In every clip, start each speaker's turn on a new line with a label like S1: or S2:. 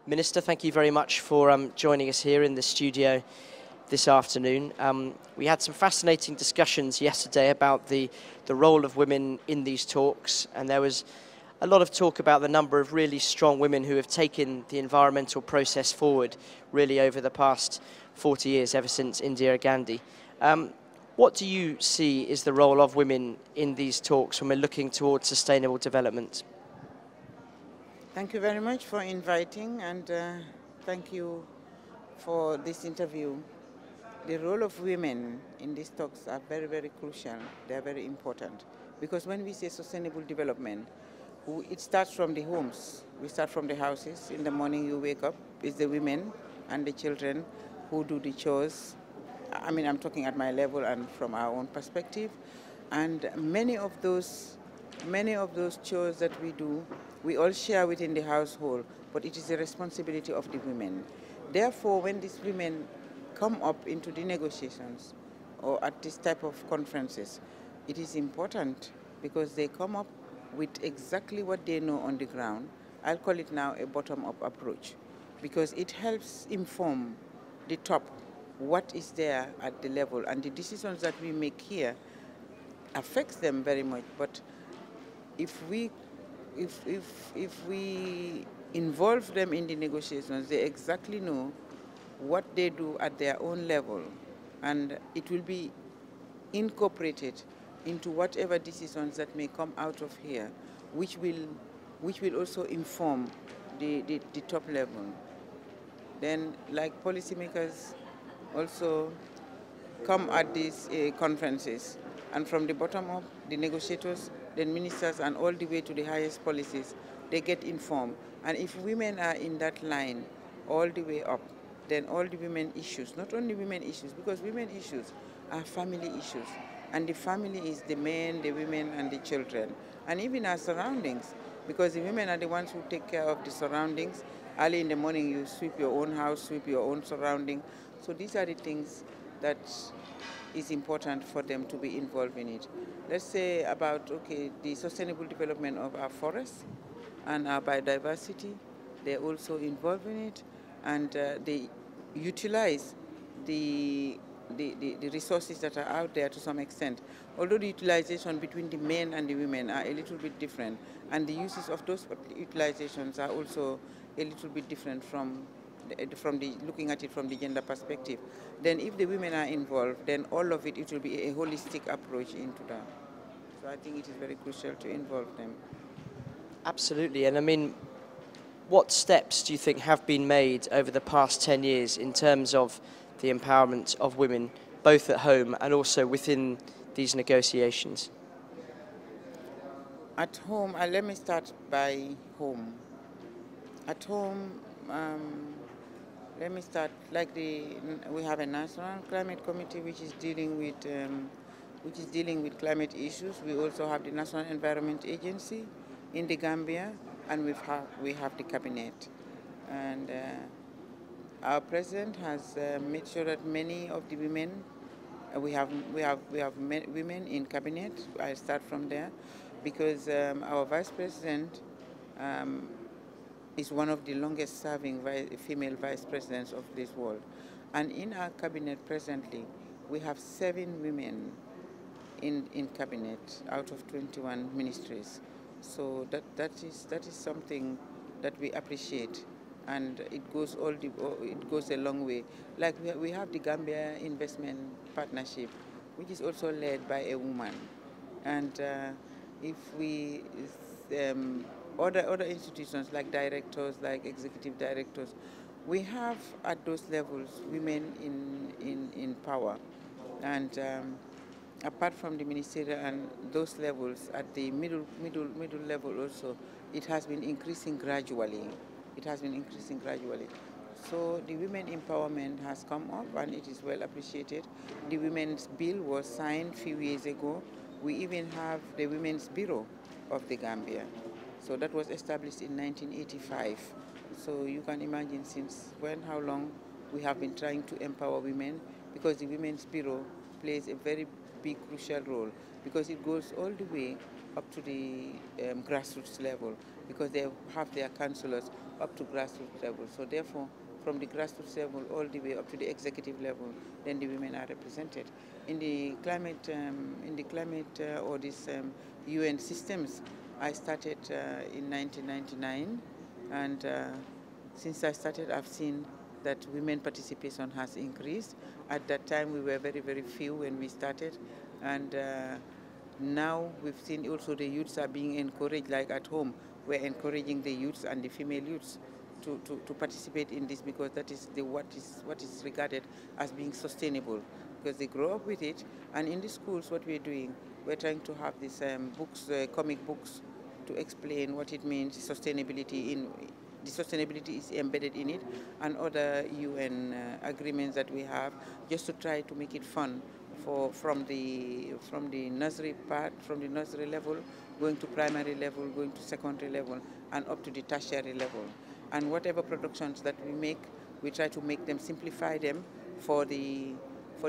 S1: Minister, thank you very much for joining us here in the studio this afternoon. We had some fascinating discussions yesterday about the role of women in these talks, and there was a lot of talk about the number of really strong women who have taken the environmental process forward really over the past 40 years, ever since Indira Gandhi. What do you see is the role of women in these talks when we're looking towards sustainable development?
S2: Thank you very much for inviting, and thank you for this interview. The role of women in these talks are very, very crucial. They are very important, because when we say sustainable development, it starts from the homes. We start from the houses. In the morning you wake up, it's the women and the children who do the chores. I mean, I'm talking at my level and from our own perspective. And many of those chores that we do, we all share within the household, but it is the responsibility of the women. Therefore, when these women come up into the negotiations or at this type of conferences, it is important because they come up with exactly what they know on the ground. I'll call it now a bottom-up approach, because it helps inform the top what is there at the level, and the decisions that we make here affects them very much. But if we involve them in the negotiations, they exactly know what they do at their own level, and it will be incorporated into whatever decisions that may come out of here, which will also inform the top level. Then, like policymakers also come at these conferences, and from the bottom up, the negotiators, then ministers, and all the way to the highest policies, they get informed. And if women are in that line all the way up, then all the women issues, not only women issues, because women issues are family issues, and the family is the men, the women, and the children, and even our surroundings, because the women are the ones who take care of the surroundings. Early in the morning, you sweep your own house, sweep your own surrounding. So these are the things that is important for them to be involved in it. Let's say about, okay, the sustainable development of our forests and our biodiversity. They're also involved in it, and they utilize the resources that are out there to some extent. Although the utilization between the men and the women are a little bit different, and the uses of those utilizations are also a little bit different from looking at it from the gender perspective. Then if the women are involved, then all of it will be a holistic approach into that. So I think it is very crucial to involve them.
S1: Absolutely. And I mean, what steps do you think have been made over the past 10 years in terms of the empowerment of women, both at home and also within these negotiations?
S2: At home, let me start by home. At home, let me start, like we have a national climate committee which is dealing with climate issues. We also have the National Environment Agency in the Gambia, and we have the cabinet. And our president has made sure that many of the women, we have women in cabinet. I start from there, because our vice president is one of the longest serving female vice presidents of this world. And in our cabinet presently, we have 7 women in cabinet out of 21 ministries. So that is something that we appreciate, and it goes a long way. Like we have the Gambia Investment Partnership, which is also led by a woman. And if we other institutions like directors, like executive directors, we have at those levels women in power. And apart from the ministerial and those levels, at the middle level also, it has been increasing gradually. So the women empowerment has come up, and it is well appreciated. The Women's Bill was signed a few years ago. We even have the Women's Bureau of the Gambia. So that was established in 1985. So you can imagine since when, how long we have been trying to empower women, because the Women's Bureau plays a very big, crucial role, because it goes all the way up to the grassroots level, because they have their councillors up to grassroots level. So therefore, from the grassroots level all the way up to the executive level, then the women are represented. In the climate, or these UN systems, I started in 1999, and since I started, I've seen that women participation has increased. At that time, we were very, very few when we started, and now we've seen also the youths are being encouraged, like at home, we're encouraging the youths and the female youths to participate in this, because that is what is regarded as being sustainable, because they grow up with it. And in the schools, what we're doing, we're trying to have these books, comic books, to explain what it means, sustainability. The sustainability is embedded in it, and other UN agreements that we have, just to try to make it fun from the nursery level, going to primary level, going to secondary level, and up to the tertiary level. And whatever productions that we make, we try to make them, simplify them for the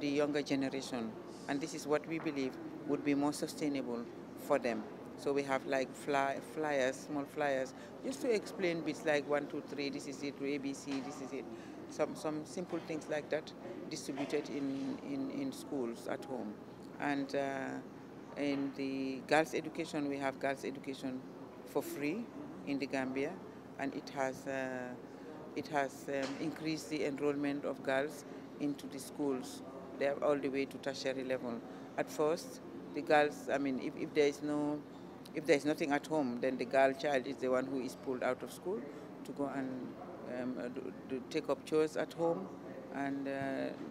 S2: younger generation. And this is what we believe would be more sustainable for them. So we have like flyers, small flyers, just to explain bits like 1, 2, 3, this is it, ABC, this is it. Some simple things like that, distributed in schools at home. And in the girls' education, we have girls' education for free in the Gambia, and it has increased the enrollment of girls into the schools. They are all the way to tertiary level. At first, the girls, I mean, if there is nothing at home, then the girl child is the one who is pulled out of school to go and take up chores at home, and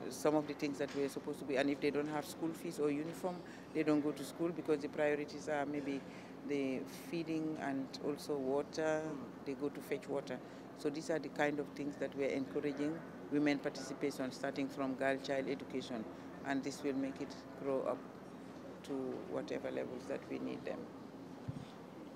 S2: some of the things that we're supposed to be. And if they don't have school fees or uniform, they don't go to school, because the priorities are maybe the feeding and also water. They go to fetch water. So these are the kind of things that we're encouraging women participation, starting from girl child education, and this will make it grow up to whatever levels that we need them.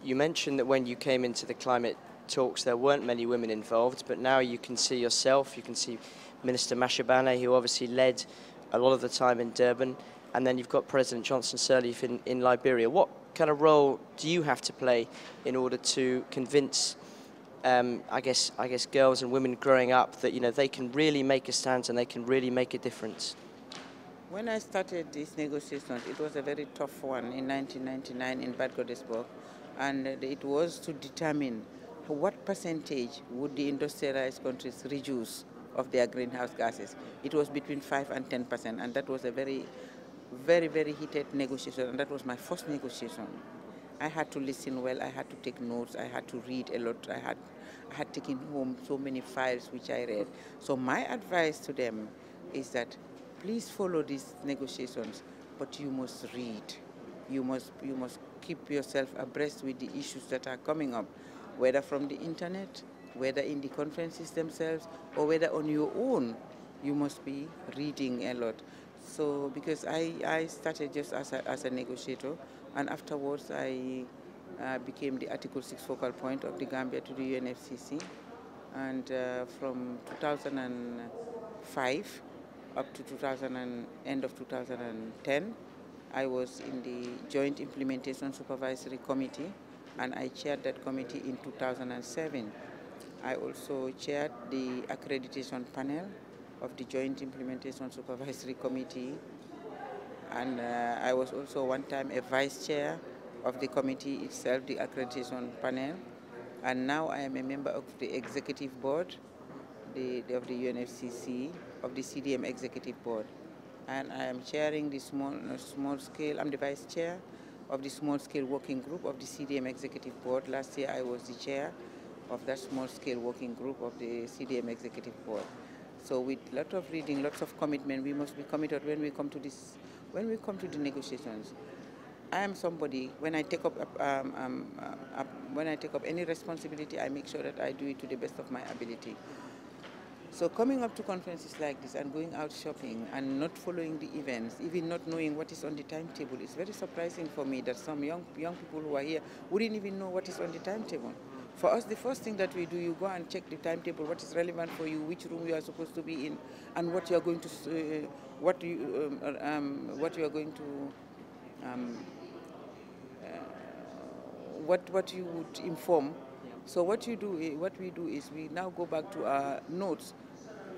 S1: You mentioned that when you came into the climate talks there weren't many women involved, but now you can see yourself, you can see Minister Mashabane, who obviously led a lot of the time in Durban, and then you've got President Johnson Sirleaf in Liberia. What kind of role do you have to play in order to convince I guess girls and women growing up that they can really make a stand and they can really make a difference?
S2: When I started these negotiations, it was a very tough one in 1999 in Bad Godesberg, and it was to determine what percentage would the industrialized countries reduce of their greenhouse gases. It was between 5 and 10%, and that was a very, very, very heated negotiation, and that was my first negotiation. I had to listen well, I had to take notes, I had to read a lot, I had taken home so many files which I read. So my advice to them is that please follow these negotiations, but you must read. You must keep yourself abreast with the issues that are coming up, whether from the internet, whether in the conferences themselves, or whether on your own. You must be reading a lot. So because I started just as a negotiator, and afterwards I became the Article 6 focal point of the Gambia to the UNFCCC, and from 2005 up to end of 2010, I was in the Joint Implementation Supervisory Committee, and I chaired that committee in 2007. I also chaired the accreditation panel of the Joint Implementation Supervisory Committee, and I was also one time a vice chair of the committee itself, the accreditation panel, and now I am a member of the executive board of the UNFCCC, of the CDM executive board, and I am chairing the small scale. I'm the vice chair of the small scale working group of the CDM executive board. Last year I was the chair of that small scale working group of the CDM executive board. So with a lot of reading, lots of commitment, we must be committed when we come to the negotiations. I am somebody, when I take up any responsibility, I make sure that I do it to the best of my ability. So coming up to conferences like this and going out shopping and not following the events, even not knowing what is on the timetable, is very surprising for me that some young people who are here wouldn't even know what is on the timetable. For us, the first thing that we do, you go and check the timetable, what is relevant for you, which room you are supposed to be in, and what you are going to, what you are going to, what you would inform So what we do is we now go back to our notes,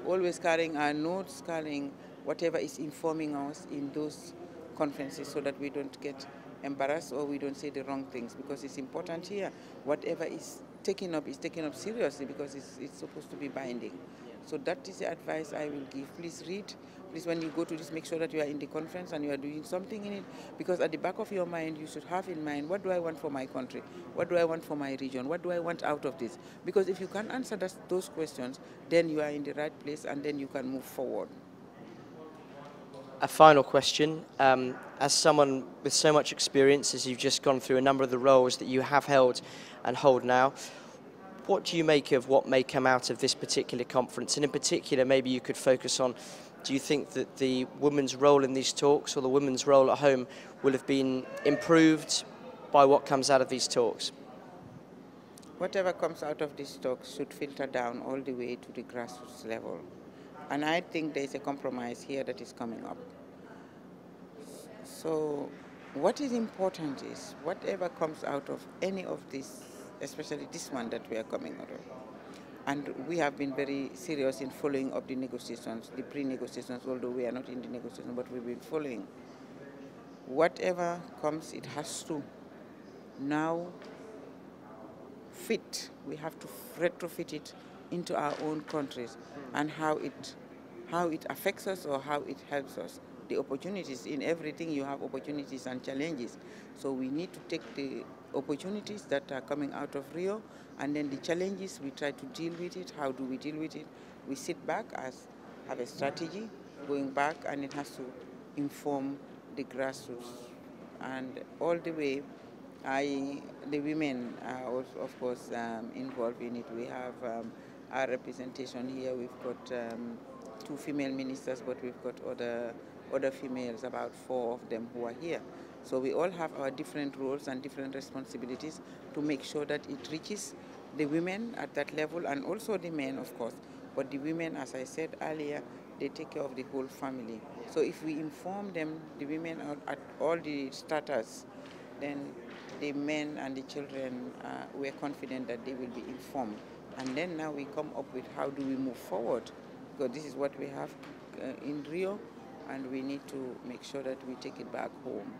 S2: always carrying our notes, carrying whatever is informing us in those conferences, so that we don't get embarrassed or we don't say the wrong things, because it's important here. Whatever is taken up seriously, because it's supposed to be binding. So that is the advice I will give. Please read. Please, when you go to this, make sure that you are in the conference and you are doing something in it, because at the back of your mind, you should have in mind, what do I want for my country? What do I want for my region? What do I want out of this? Because if you can answer those questions, then you are in the right place and then you can move forward.
S1: A final question. As someone with so much experience, as you've just gone through a number of the roles that you have held and hold now, what do you make of what may come out of this particular conference? And in particular, maybe you could focus on, do you think that the women's role in these talks or the women's role at home will have been improved by what comes out of these talks?
S2: Whatever comes out of these talks should filter down all the way to the grassroots level. And I think there is a compromise here that is coming up. So what is important is whatever comes out of any of this, especially this one that we are coming out of, and we have been very serious in following up the negotiations, the pre-negotiations, although we are not in the negotiations, but we've been following. Whatever comes, it has to now fit. We have to retrofit it into our own countries, and how it affects us or how it helps us. The opportunities, in everything you have opportunities and challenges. So we need to take the opportunities that are coming out of Rio, and then the challenges, we try to deal with it. How do we deal with it? We sit back, have a strategy going back, and it has to inform the grassroots. And all the way, the women are also, of course, involved in it. We have our representation here. We've got 2 female ministers, but we've got other females, about 4 of them who are here. So we all have our different roles and different responsibilities to make sure that it reaches the women at that level, and also the men, of course. But the women, as I said earlier, they take care of the whole family. So if we inform them, the women at all the status, then the men and the children, we're confident that they will be informed. And then now we come up with how do we move forward, because this is what we have in Rio, and we need to make sure that we take it back home.